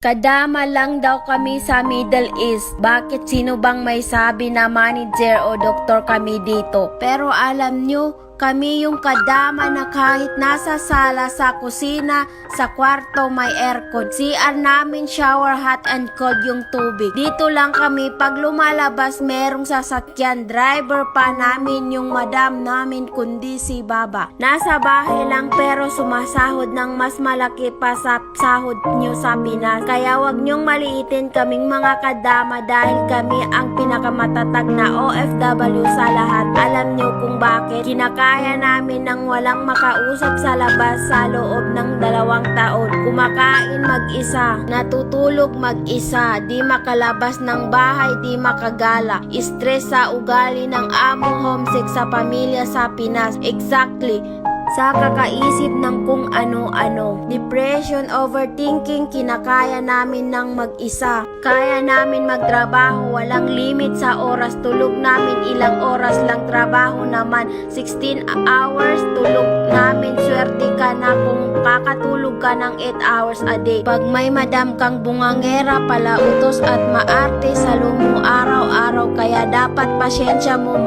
Kadama lang daw kami sa Middle East. Bakit sino bang may sabi na manager o doktor kami dito? Pero alam nyo, kami yung kadama na kahit nasa sala, sa kusina, sa kwarto may aircon. CR namin shower hot and cold yung tubig. Dito lang kami pag lumalabas merong sasakyan. Driver pa namin yung madam namin kundi si Baba. Nasa bahay lang pero sumasahod ng mas malaki pa sa sahod nyo sa Pinas. Kaya wag nyong maliitin kaming mga kadama dahil kami ang pinakamatatag na OFW sa lahat. Alam nyo kung bakit? Kinakaya namin nang walang makausap sa labas sa loob ng 2 taon. Kumakain mag-isa, natutulog mag-isa, di makalabas ng bahay, di makagala. Stress sa ugali ng amo, homesick sa pamilya sa Pinas. Exactly. Sa kakaisip ng kung ano-ano. Depression, overthinking, kinakaya namin ng mag-isa. Kaya namin magtrabaho, walang limit sa oras. Tulog namin ilang oras lang, trabaho naman 16 hours. Tulog namin, swerte ka na kung kakatulog ka ng 8 hours a day. Pag may madam kang bungangera, palautos at maarte sa lumo araw-araw. Kaya dapat pasyensya mo.